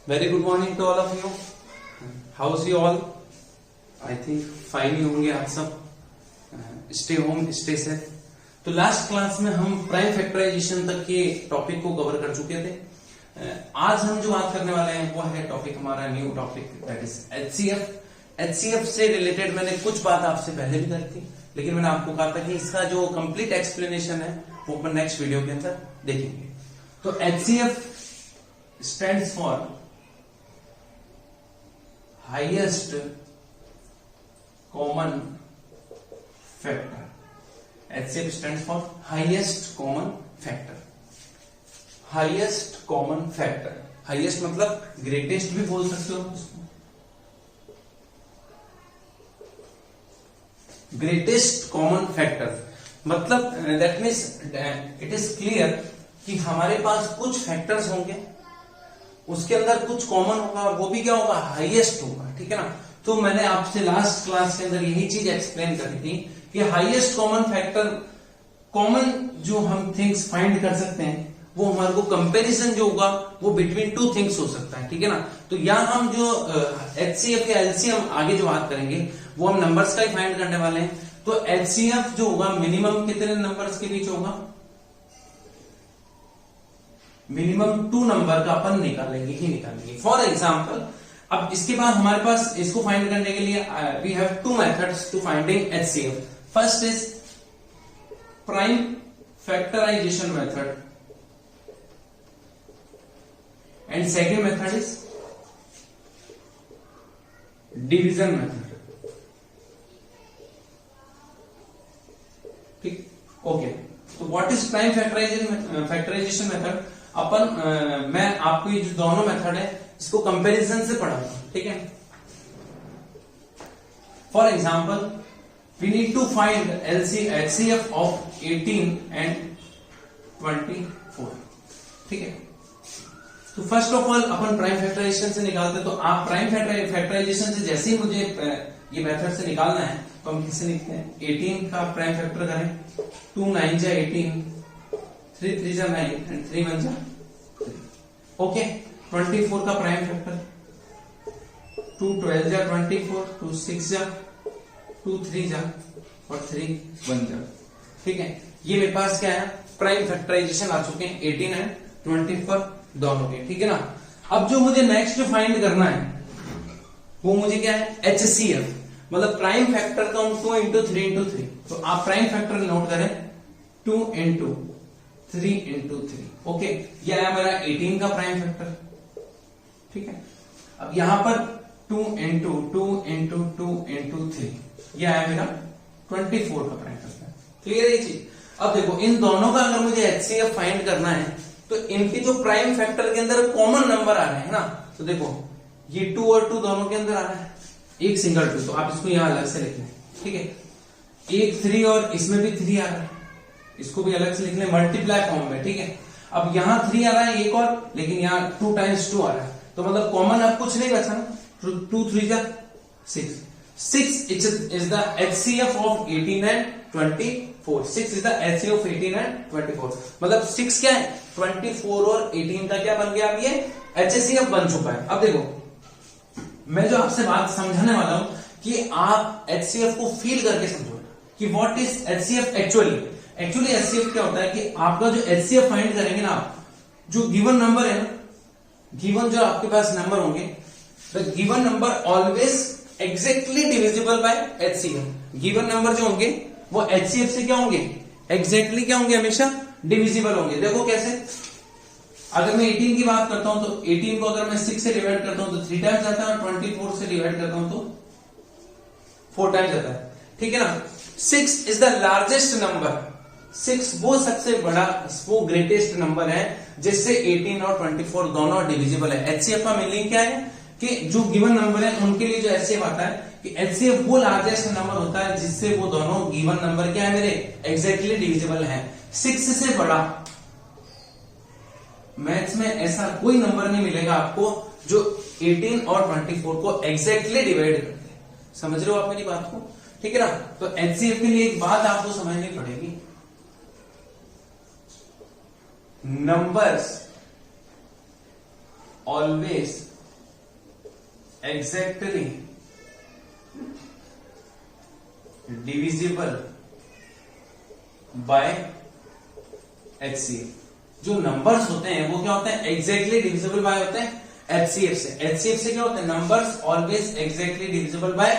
Very good morning to all of you. How's you all? I think fine ही होंगे आप सब. Stay home, stay safe. तो last class में हम prime factorisation तक के टॉपिक को कवर कर चुके थे. आज हम जो बात करने वाले हैं वो है टॉपिक हमारा new topic that is HCF. HCF से रिलेटेड मैंने कुछ बात आपसे पहले भी करी थी, लेकिन मैंने आपको कहा था कि इसका जो कंप्लीट एक्सप्लेनेशन है वो अपन नेक्स्ट वीडियो के अंदर देखेंगे. तो HCF stands for highest common factor. HCF stands for highest common factor. Highest common factor. Highest मतलब greatest भी बोल सकते हो. Greatest common factor मतलब that means it is clear कि हमारे पास कुछ फैक्टर्स होंगे, उसके अंदर कुछ कॉमन होगा और वो भी क्या होगा, हाईएस्ट होगा. ठीक है ना. तो मैंने आपसे लास्ट क्लास के अंदर यही चीज एक्सप्लेन करी थी कि हाईएस्ट कॉमन फैक्टर, कॉमन जो हम थिंग्स फाइंड कर सकते हैं वो हमारे को कंपैरिजन जो होगा वो बिटवीन टू थिंग्स हो सकता है. ठीक है ना. तो यहां हम जो एचसीएफ या एलसीएम आगे जो बात करेंगे वो हम नंबर्स का ही फाइंड करने वाले हैं. तो एचसीएफ जो होगा मिनिमम कितने नंबर्स के बीच होगा, मिनिमम 2 नंबर का अपन निकालेंगे ही निकालेंगे. फॉर एग्जाम्पल अब इसके बाद हमारे पास इसको फाइंड करने के लिए we have 2 methods to finding HCF. First is prime factorization method and second method is division method. ठीक, ओके. तो what is prime factorization method. अपन मैं आपको ये जो दोनों मेथड है इसको कंपैरिजन से पढ़ाऊंगा. ठीक है. For example we need to find HCF of 18 and 24. ठीक है. तो फर्स्ट ऑफ ऑल अपन प्राइम फैक्टराइजेशन से निकालते हैं. तो आप प्राइम फैक्टराइजेशन से जैसे ही मुझे ये मेथड से निकालना है तो हम किससे लिखते हैं, 18 का प्राइम फैक्टर करें. 2 9 जा 18, 3 3 जा 9 एंड 3 1 जा 3. ओके. 24 का प्राइम फैक्टर 2 12 जा 24, 2 6 जा 2 3 जा और 3 1 जा. ठीक है. ये मेरे पास क्या है, प्राइम फैक्टराइजेशन आ चुके हैं 18 एंड 24 दोनों के. ठीक है ना. अब जो मुझे नेक्स्ट फाइंड करना है वो मुझे क्या है, एचसीएफ मतलब प्राइम फैक्टर का 2 इंटू 3 इंटू 3. तो आप प्राइम फैक्टर नोट करें 2 इंटू 3 इंटू 3. ओके. यह है मेरा 18 का प्राइम फैक्टर. ठीक है. अब यहां पर 2 इंटू 2 इंटू 2 इंटू 3 यह है मेरा 24 का प्राइम फैक्टर. क्लियर है ये चीज. अब देखो इन दोनों का अगर मुझे एचसीएफ फाइंड करना है तो इनके जो प्राइम फैक्टर के अंदर कॉमन नंबर आ रहे हैं ना, तो देखो ये 2 और 2 दोनों के अंदर आ रहा है, एक सिंगल 2. तो आप इसको यहां अलग से लिख लें. ठीक है. एक 3 और इसमें भी 3 आ रहा है, इसको भी अलग से लिख लें मल्टीप्लाई फॉर्म में. ठीक है. अब यहां 3 आ रहा है एक और, लेकिन यहां 2 टाइम्स 2 आ रहा है. तो मतलब कॉमन अब कुछ नहीं बचा ना. 2 3 जा 6. 6 is the HCF of 18 and 24. 6 is the HCF of 18 and 24. मतलब 6 क्या है, 24 और 18 का क्या बन गया, अब ये HCF बन चुका है. अब देखो मैं जो आपसे बात समझाने वाला हूं कि आप HCF को फील करके समझो कि what is HCF actually. Actually HCF क्या होता है कि आपका जो HCF फाइंड करेंगे ना आप, जो गिवन नंबर है ना, गिवन जो आपके पास नंबर होंगे, the given number always exactly divisible by HCF. Given number जो होंगे वो HCF से क्या होंगे, एग्जैक्टली क्या होंगे, हमेशा डिविजिबल होंगे. देखो कैसे, अगर मैं 18 की बात करता हूं तो 18 को अगर मैं 6 से डिवाइड करता हूं तो 3 टाइम्स जाता है, और 24 से डिवाइड करता हूं तो 4 टाइम्स जाता है. ठीक है ना. 6 इज द लार्जेस्ट नंबर. 6 वो सबसे बड़ा, वो ग्रेटेस्ट नंबर है जिससे 18 और 24 दोनों डिविजिबल है. एचसीएफ का मीनिंग क्या है कि जो गिवन नंबर है उनके लिए जो एचसीएफ आता है कि एचसीएफ वो लार्जेस्ट नंबर होता है जिससे वो दोनों गिवन नंबर क्या है मेरे, एग्जैक्टली डिविजिबल है. 6 से बड़ा मैथ्स में ऐसा कोई नंबर नहीं मिलेगा आपको जो 18 और 24 को एग्जैक्टली डिवाइड करते हैं. समझ रहे हो आप मेरी बात को. ठीक है ना. तो एचसीएफ के लिए एक बात आपको समझनी पड़ेगी, numbers always exactly divisible by HCF। जो नंबर्स होते हैं वो क्या होते हैं, एग्जैक्टली डिविजिबल बाय होते हैं HCF से। HCF से क्या होता है, numbers always exactly divisible by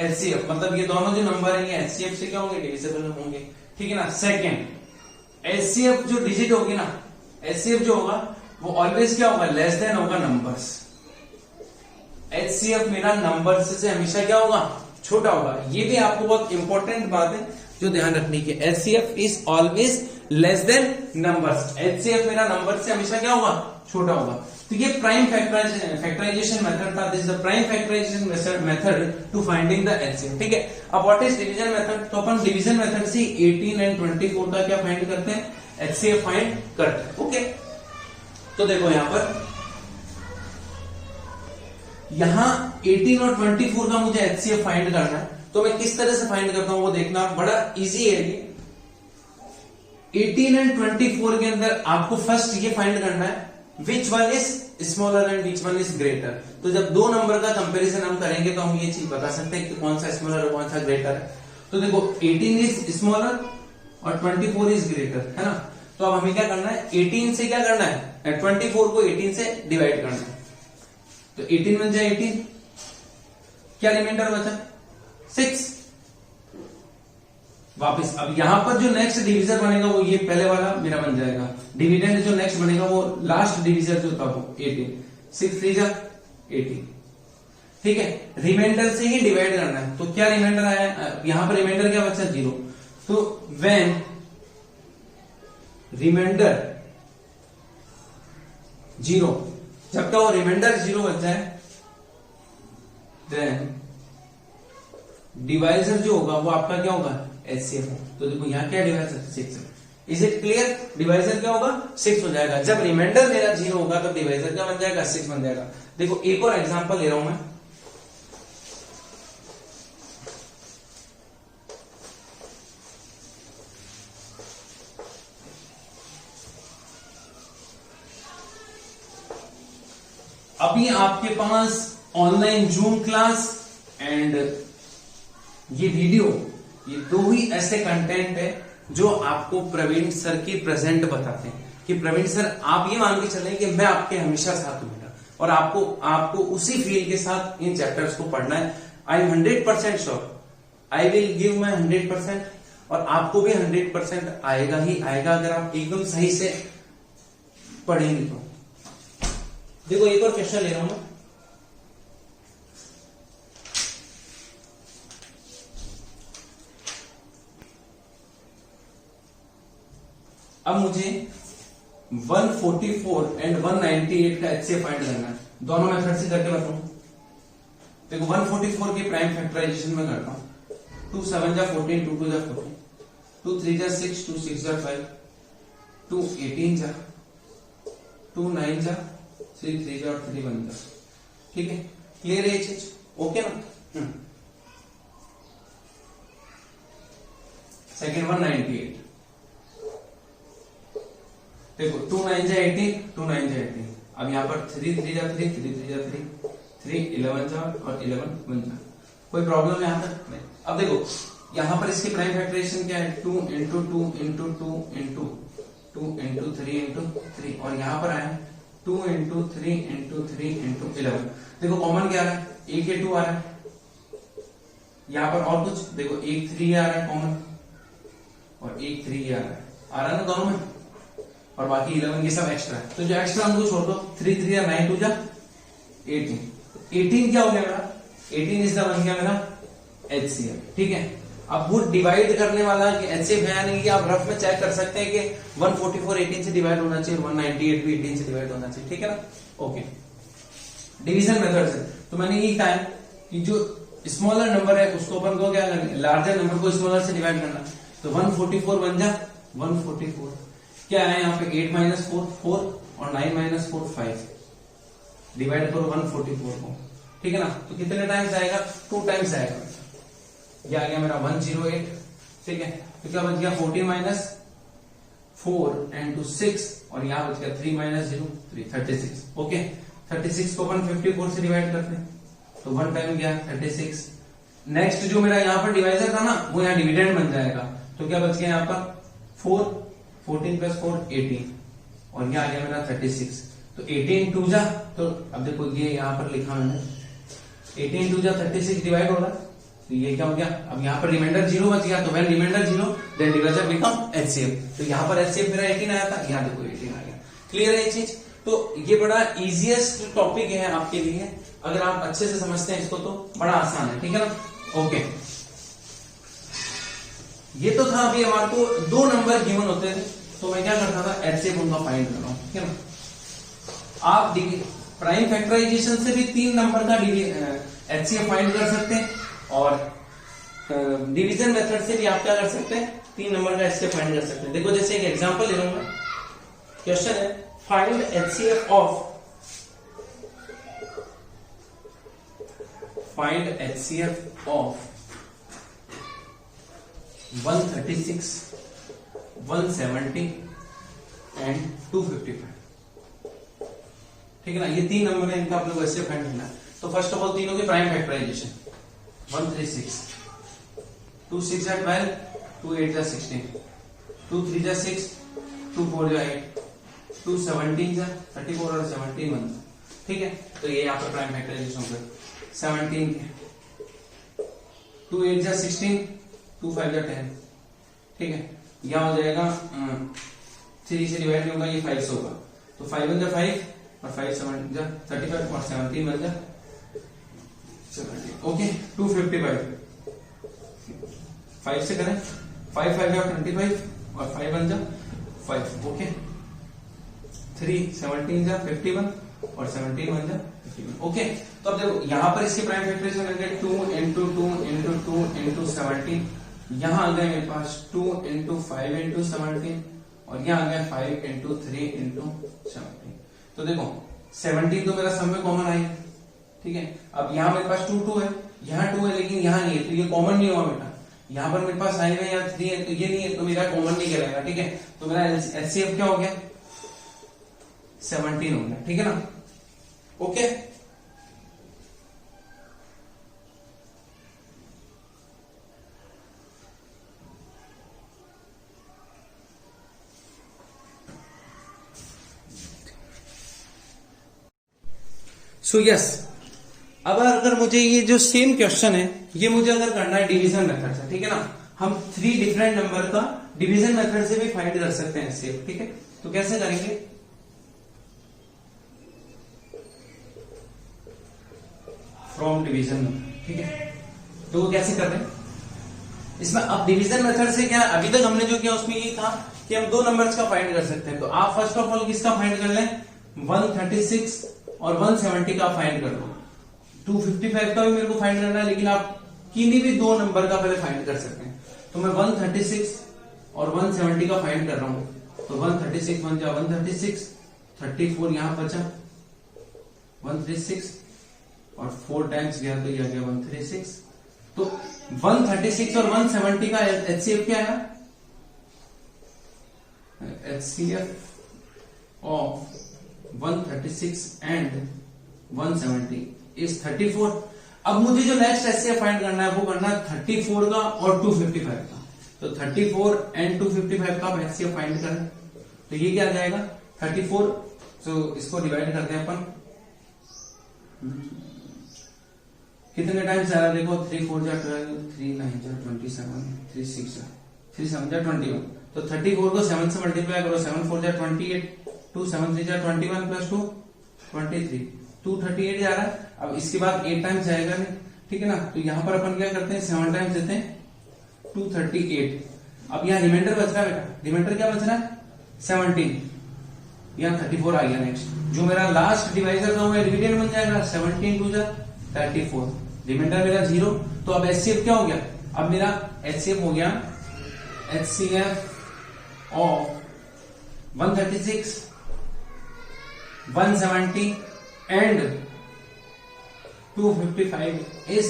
HCF, मतलब ये दोनों जो नंबर है ये HCF से क्या होंगे, डिविजिबल होंगे, ठीक है ना। सेकेंड, HCF जो डिजिट होगी ना, HCF जो होगा वो ऑलवेज क्या होगा, लेस देन होगा नंबर्स। HCF मेरा नंबर से हमेशा क्या होगा, छोटा होगा। ये भी आपको बहुत इंपॉर्टेंट बात है जो ध्यान रखने की। HCF is always less than numbers. HCF मेरा नंबर से हमेशा क्या होगा, छोटा होगा। तो ये प्राइम फैक्टराइजेशन मेथड था। This is the prime factorization method to finding the LCM, ठीक है। अब व्हाट इज डिवीजन मेथड, तो अपन डिवीजन मेथड से 18 एंड 24 का क्या फाइंड करते हैं, HCF फाइंड करते हैं, ओके। तो देखो यहां 18 और 24 का मुझे HCF फाइंड करना है, तो मैं किस तरह से फाइंड करता हूं वो देखना, बड़ा इजी है ये। 18 एंड 24 के अंदर आपको फर्स्ट ये फाइंड करना है which one is smaller and which one is greater. तो जब दो नंबर का कंपैरिजन हम करेंगे तो हम ये चीज बता सकते हैं कि कौन सा स्मॉलर और कौन सा ग्रेटर है। तो देखो 18 इज स्मॉलर और 24 इज ग्रेटर, है ना। तो अब हमें क्या करना है, 18 से क्या करना है, 24 को 18 से डिवाइड करना है। तो 18 बन जाए 18, क्या रिमाइंडर बचा 6। वापस अब यहां पर जो नेक्स्ट डिविजर बनेगा वो ये पहले वाला मेरा बन जाएगा। डिविडेंड जो नेक्स्ट बनेगा वो लास्ट डिविजर जो था वो 18, 6 3 जा 18, ठीक है। रिमाइंडर से ही डिवाइड करना है। तो क्या रिमाइंडर आया, यहां पर रिमाइंडर क्या बचा 0। तो व्हेन रिमाइंडर 0, जब तक वो रिमाइंडर 0 बच जाए देन डिवाइजर जो होगा वो आपका क्या होगा, HCF हो। तो देखो यहां क्या डिवाइजर 6 है। इज इट क्लियर, डिवाइजर क्या होगा 6 हो जाएगा। जब रिमाइंडर मेरा 0 होगा तब डिवाइजर क्या बन जाएगा, 6 बन जाएगा। देखो एक और एग्जांपल ले रहा हूं मैं। अभी आपके पास ऑनलाइन जूम क्लास एंड ये वीडियो, ये दो ही ऐसे कंटेंट है जो आपको प्रवीण सर की प्रेजेंट बताते हैं कि प्रवीण सर आप ये मान के चलें कि मैं आपके हमेशा साथ हूं बेटा, और आपको उसी फील्ड के साथ इन चैप्टर्स को पढ़ना है। I am 100% sure, I will give my 100%, और आपको भी 100% आएगा ही आएगा अगर आप एकदम सही से पढ़ेंगे तो। देखो एक और क्वेश्चन ले रहा हूं मैं। अब मुझे 144 एंड 198 का HCF फाइंड करना है। दोनों मेथड से करके बताऊं। देखो 144 की प्राइम फैक्टराइजेशन में करता हूं। 2 7 जा 14, 2 2 जा 14, 2 3 जा 6, 2 6 जा 5, 2 18 जा, 2 9 जा, 3 3 जा और 3 1 जा, ठीक है। क्लियर है ये चीज, ओके ना। सेकेंड 198, देखो 2 9 जा 18, 2 9 जा 18। अब यहाँ पर 3 3 जा 3, 3 3 जा 3, 3 11 जा और 11 1 जा। कोई प्रॉब्लम यहाँ तक नहीं। अब देखो यहाँ पर इसकी प्राइम फैक्टराइजेशन क्या है, 2 into 2 into 2 into 2 into 3 into 3, और यहाँ पर आया 2 इंटू 3 इंटू 3 इंटू 11। देखो कॉमन क्या आ रहा है, 1 2 आ रहा है। यहाँ पर और कुछ देखो 1 3 आ रहा है कॉमन, और 1 3 आ रहा है ना दोनों में, और बाकी 11 ये सब एक्स्ट्रा है। तो जो एक्स्ट्रा हमको छोड़ दो, 3 3 या 9 2 जा 18। 18 क्या हो गया मेरा, 18 इज द बन गया मेरा HCF, ठीक है। अब वो डिवाइड करने वाला HCF है या नहीं, कि आप रफ में चेक कर सकते हैं कि 144 18 से डिवाइड होना चाहिए, 198 भी 18 से डिवाइड होना चाहिए, ठीक है ना। ओके, डिवीजन मेथड से तो मैंने ये कहा कि जो स्मॉलर नंबर है उसको अपन को क्या करना, लार्जर नंबर को स्मॉलर से डिवाइड करना। तो 144 बन जा 144, क्या है यहाँ पे 8 माइनस 4 4 और 9 माइनस 4 5, डिवाइड करो 144 को, ठीक है ना। तो कितने टाइम्स आएगा, 2 टाइम्स आएगा। ये आ गया मेरा 108, ठीक है। तो क्या बच गया 14 माइनस 4 एंड 2 6, और यहाँ बच गया 3 माइनस 0 3 36, ओके। 36 को अपन 54 से डिवाइड करते हैं, तो 1 टाइम गया 36। नेक्स्ट जो मेरा यहाँ पर डिवाइजर था ना, वो यहाँ डिविडेंड बन जाएगा। तो क्या बच गया यहाँ पर 4, 14 प्लस 4 18, और ये आ गया मेरा 36। तो 18 टू जा, तो अब देखो ये यहाँ पर लिखा मैंने 18 टू जा 36 डिवाइड हो रहा है, तो ये क्या हो गया, अब यहाँ पर रिमाइंडर 0 बच गया। तो when remainder 0 then divisor become HCF. तो यहाँ पर एचसीएफ मेरा 18 आया था, यहाँ देखो 18 आ गया। क्लियर है ये चीज? तो ये बड़ा इजीएस्ट टॉपिक है आपके लिए, अगर आप अच्छे से समझते हैं इसको तो बड़ा आसान है, ठीक है ना। ओके, ये तो था अभी हमारे को 2 नंबर गिवन होते थे, तो मैं क्या करता था, एचसीएफ उनका फाइंड कर रहा हूं, ठीक है ना। आप प्राइम फैक्टराइजेशन से भी 3 नंबर का एचसीएफ फाइंड कर सकते हैं, और डिवीजन मेथड से भी आप क्या कर सकते हैं, 3 नंबर का एचसीएफ फाइंड कर सकते हैं। देखो जैसे एक एग्जांपल ले लूंगा, क्वेश्चन है फाइंड एचसीएफ ऑफ 136, 170 एंड 255, ठीक है ना। ये 3 नंबर है, इनका आप लोग ऐसे फाइंड करना है। तो फर्स्ट ऑफ ऑल तीनों के प्राइम फैक्टराइजेशन, 136, 2 6 जा 12, 2 8 जा 16, 2 3 जा 6, 2 4 जा 8, 2 17 जा 34 और 17 1, ठीक है। तो ये यहाँ पर प्राइम फैक्टराइजेशन हो गया 17 के, 2 8 जा 16, 2 5 जा 10, ठीक है। यहाँ हो जाएगा 3 से डिवाइड होगा, ये 5 से होगा, तो 5 1 जा 5 और 5 7 जा 35 और 17 1 जा 17, ओके। 255, 5 से करें, 5 5 जा 25 और 5 1 जा 5, ओके। 3 17 जा 51 और 17 1 जा 51, ओके। तो अब देखो यहाँ पर इसके प्राइम फैक्टराइजेशन करेंगे 2 into 2 into 2 into 17, यहाँ आ गए मेरे पास 2 into 5 into 17, और यहाँ आ गया 5 into 3 into 17। तो देखो 17 तो मेरा सब में कॉमन आई है, ठीक है। अब यहाँ मेरे पास 2 2 है, यहाँ 2 है, लेकिन यहाँ नहीं है, तो ये कॉमन नहीं हुआ बेटा। यहाँ पर मेरे पास आई है, यहाँ 3 है, तो ये नहीं है, तो मेरा कॉमन नहीं करेगा, ठीक है। तो मेरा एचसीएफ क्या हो गया, 17 हो गया, ठीक है ना, ओके। सो यस, अब अगर मुझे ये जो सेम क्वेश्चन है, ये मुझे अगर करना है डिवीजन मेथड से, ठीक है ना। हम 3 डिफरेंट नंबर का डिवीजन मेथड से भी फाइंड कर सकते हैं एचसीएफ, ठीक है। तो कैसे करेंगे, फ्रॉम डिवीजन, ठीक है। तो वो कैसे कर रहे हैं इसमें, अब डिवीजन मेथड से क्या, अभी तक हमने जो किया उसमें ये था कि हम 2 नंबर्स का फाइंड कर सकते हैं। तो आप फर्स्ट ऑफ ऑल किसका फाइंड कर लें, 136 और 170 का फाइंड कर लो। 255 का भी मेरे को फाइंड करना है, लेकिन आप किन्हीं भी 2 नंबर का पहले फाइंड कर सकते हैं। तो मैं 136 और 170 का फाइंड कर रहा हूं। तो 136 बन जा 136, 34 यहां बचा 136 और 4 टाइम्स गया तो यह गया 136। तो 136 और 170 का एचसीएफ क्या है, एचसीएफ ऑफ 136 एंड 170 इज 34। अब मुझे जो नेक्स्ट एचसीएफ फाइंड करना है वो करना है 34 का और 255 का। तो 34 एंड 255 का एचसीएफ फाइंड करें, तो ये क्या आ जाएगा 34। तो इसको डिवाइड करते हैं अपन, कितने टाइम्स आ रहा है देखो, 3 4 जा 12, 3 9 जा 27, 3 6 जा 3 7 जा 21। तो 34 को 7 से मल्टीप्लाई करो, 7 4 जा 28, 2 7 3 जा 21 प्लस 2 23, 238 जा रहा है। अब इसके बाद 8 टाइम्स जाएगा नहीं, ठीक है ना। तो यहां पर अपन क्या करते हैं, 7 टाइम्स देते हैं 238। अब यहाँ रिमाइंडर बच रहा है बेटा, रिमाइंडर क्या बच रहा है 17, यहाँ 34 आ गया। नेक्स्ट जो मेरा लास्ट डिवाइजर था वो डिविडेंड बन जाएगा, 17 2 जा 34, रिमाइंडर मेरा 0। तो अब एचसीएफ क्या हो गया, अब मेरा एचसीएफ हो गया एचसीएफ ऑफ 136, 170 एंड 255 इज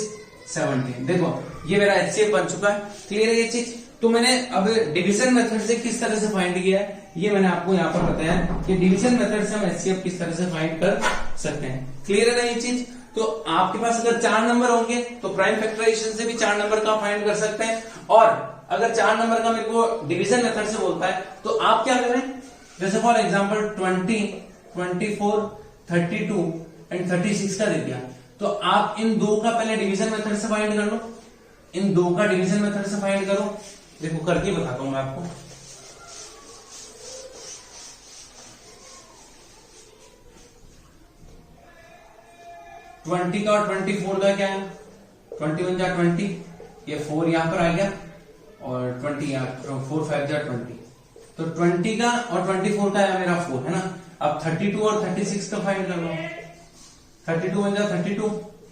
17। देखो ये मेरा एचसीएफ बन चुका है, क्लियर है ये चीज। तो मैंने अब डिवीजन मेथड से किस तरह से फाइंड किया है ये मैंने आपको यहाँ पर बताया कि डिवीजन मेथड से हम एचसीएफ किस तरह से फाइंड कर सकते हैं, क्लियर है ना ये चीज। तो तो आपके पास अगर 4 नंबर होंगे तो प्राइम फैक्टराइजेशन से भी 4 नंबर का फाइंड कर सकते हैं, और अगर 4 नंबर का मेरे को डिवीजन मेथड से बोलता है तो आप क्या करें, जैसे फॉर एग्जांपल 20, 24, 32 एंड 36 का दे दिया, तो आप इन दो का पहले डिवीजन मेथड से फाइंड कर लो, इन दो का डिवीजन मेथड से फाइंड करो। देखो करके बताता हूं मैं आपको। 20 का और 24 का क्या है, 21 जा 20, ये 4 यहां पर आ गया और 20 यहाँ 4 5 जा 20, तो 20 का और 24 का है मेरा 4 है ना। अब 32 और 36 का फाइंड कर लो, 32 1 जा 32,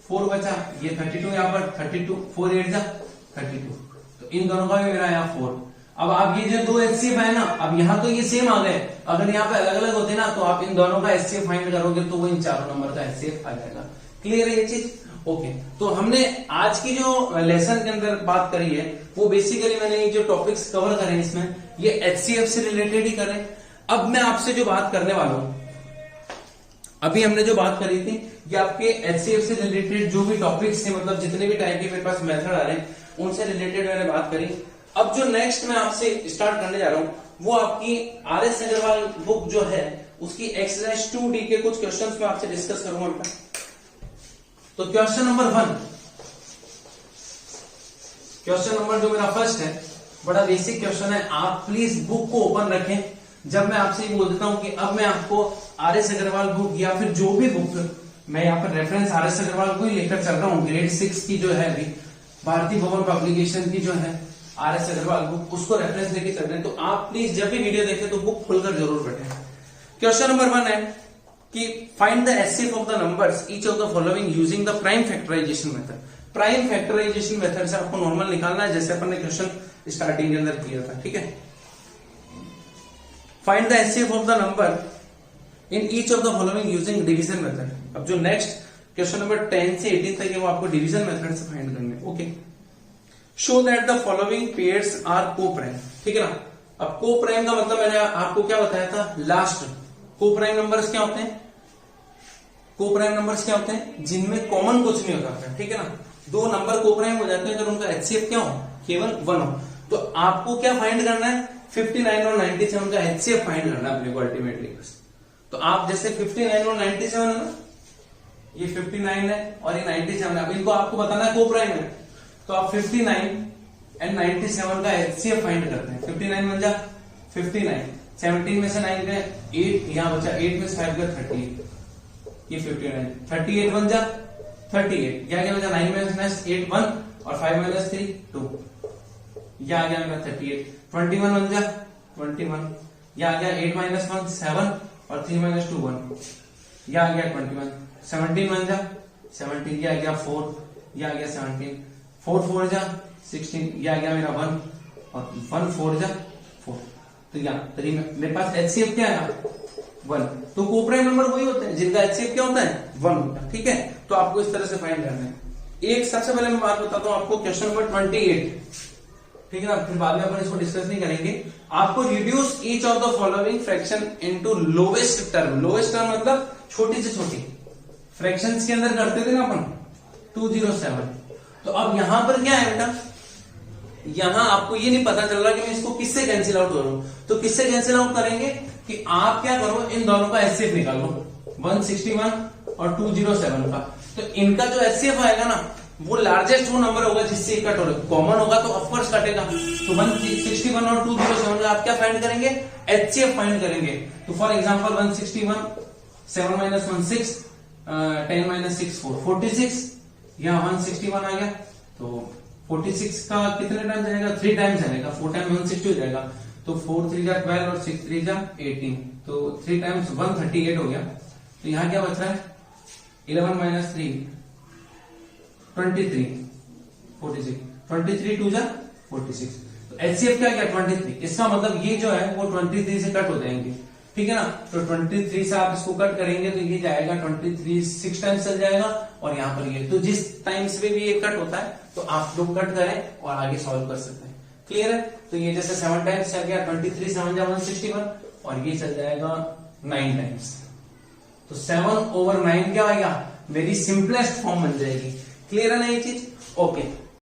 4 बचा, ये 32 यहाँ पर 32, 4 8 जा 32, तो इन दोनों का भी मेरा यहाँ 4। अब आप ये जो दो एचसीएफ है ना, अब यहाँ तो ये सेम आ गए, अगर यहाँ पे अलग अलग होते ना तो आप इन दोनों का एचसीएफ फाइंड करोगे तो वो इन चारों नंबर का एचसीएफ आ जाएगा। क्लियर है ये चीज? ओके, तो हमने आज की जो लेसन के अंदर बात करी है वो बेसिकली मैंने ये जो टॉपिक्स कवर करे इसमें ये एचसीएफ से रिलेटेड ही करें। अब मैं आपसे जो बात करने वाला हूं, अभी हमने जो बात करी थी ये आपके एचसीएफ से रिलेटेड जो भी टॉपिक्स थे, मतलब जितने भी टाइप के मेरे पास मेथड आ रहे हैं उनसे रिलेटेड मैंने बात करी। अब जो नेक्स्ट मैं आपसे स्टार्ट करने जा रहा हूं वो आपकी आरएस अग्रवाल बुक जो है उसकी एक्सरसाइज 2D के कुछ क्वेश्चंस मैं आपसे डिस्कस करूंगा बेटा। तो क्वेश्चन नंबर 1, क्वेश्चन नंबर जो मेरा फर्स्ट है बड़ा बेसिक क्वेश्चन है, आप प्लीज बुक को ओपन रखें। जब मैं आपसे ये बोल देता हूं कि अब मैं आपको आरएस अग्रवाल बुक या फिर जो भी बुक, मैं यहाँ पर रेफरेंस आरएस अग्रवाल को ही लेकर चल रहा हूँ, ग्रेड 6 की जो है अभी भारतीय भवन पब्लिकेशन की जो है आरएस अग्रवाल बुक, उसको रेफरेंस लेके चल रहे हैं। तो आप प्लीज जब भी वीडियो देखें तो बुक खोलकर जरूर बैठे। क्वेश्चन नंबर 1 है कि find the HCF of the numbers each of the following using the prime factorization method. Prime factorization method से आपको नॉर्मल निकालना है, जैसे अपन ने क्वेश्चन स्टार्टिंग के अंदर किया था, ठीक है। Find the HCF of the number in each of the following using division method. अब जो नेक्स्ट क्वेश्चन नंबर 10 से 18 तक है वो आपको डिवीजन मेथड से फाइंड करने। Okay, show that the following pairs are coprime, ठीक है ना। अब को-प्राइम का मतलब मैंने आपको क्या बताया था लास्ट, को-प्राइम नंबर्स क्या होते हैं, को-प्राइम नंबर्स क्या होते हैं जिनमें कॉमन कुछ नहीं होता, ठीक है ना। दो नंबर को-प्राइम हो जाते हैं अगर उनका एचसीएफ क्या हो, केवल 1 हो। तो आपको क्या फाइंड करना है, 59 और 97 का एचसीएफ फाइंड करना है अपने को अल्टीमेटली बस। तो आप जैसे 59 और 97 है ना, ये 59 है और ये 97 है, अब इनको आपको बताना है को-प्राइम है, तो आप 59 एंड 97 का एचसीएफ फाइंड करते हैं। 59 बन जा 59, 17 में से 9 गए 8, यहां बचा 8 में से 5 गए 38, ये 59, 38 बन जा 38, क्या क्या बचा 9 माइनस 8 1 और 5 माइनस 3 2, यह आ गया मेरा 38। 21 बन जा 21, यह आ गया 8 माइनस 1 7 और 3 माइनस 2 1, यह आ गया 21। 17 बन जा 17, यह आ गया 4, यह आ गया 17, 4 4 जा 16, यह आ गया मेरा 1 और 1 4 जा 4, तो यहाँ मेरे पास एचसीएफ क्या है 1। तो को-प्राइम नंबर वही होते हैं जिनका एचसीएफ क्या होता है 1 होता है, ठीक है। तो आपको इस तरह से फाइंड करना है। एक सबसे पहले मैं बात बताता हूं आपको, क्वेश्चन नंबर 28, ठीक है ना, फिर बाद में अपन इसको डिस्कस नहीं करेंगे। आपको reduce each of the following fraction into lowest term. Lowest term मतलब छोटी से छोटी, फ्रैक्शंस के अंदर करते थे ना अपन 207। तो अब यहां पर क्या है बेटा, यहां आपको ये नहीं पता चल रहा कि मैं इसको किससे कैंसिल आउट करूं, तो किससे कैंसिल आउट करेंगे कि आप क्या करो, इन दोनों का एचसीएफ निकालो, 161 और 207 का। तो इनका जो एचसीएफ आएगा ना वो लार्जेस्ट वो नंबर होगा जिससे कट हो रहा है, कॉमन होगा तो ऑफकोर्स कटेगा। तो 161 और 207 का आप क्या फाइंड करेंगे, एचसीएफ फाइंड करेंगे। तो फॉर एग्जांपल 161 7 माइनस 1 6 10 माइनस 6 4 46, यहाँ 161 आ गया, तो 46 का कितने टाइम जाएगा, 3 टाइम्स जाएगा, 4 टाइम 160 हो जाएगा, तो 4 3 जा 12 और 6 3 जा 18, तो 3 टाइम्स 138 हो गया। तो यहाँ क्या बच रहा है 11 माइनस 3 23 46, 23 2 जा 46, तो एचसीएफ क्या गया 23। इसका मतलब ये जो है वो 23 से कट हो जाएंगे, ठीक है ना। तो 23 से आप इसको कट करेंगे तो ये जाएगा 23 6 टाइम्स चल जाएगा, और यहाँ पर ये, तो जिस टाइम्स पे भी ये कट होता है तो आप लोग कट करें और आगे सॉल्व कर सकते हैं। क्लियर है? तो ये जैसे 7 टाइम्स चल गया 23 7 जा 161, और ये चल जाएगा 9 टाइम्स, तो 7/9 क्या आएगा मेरी सिंपलेस्ट फॉर्म बन जाएगी। क्लियर है ना ये चीज? ओके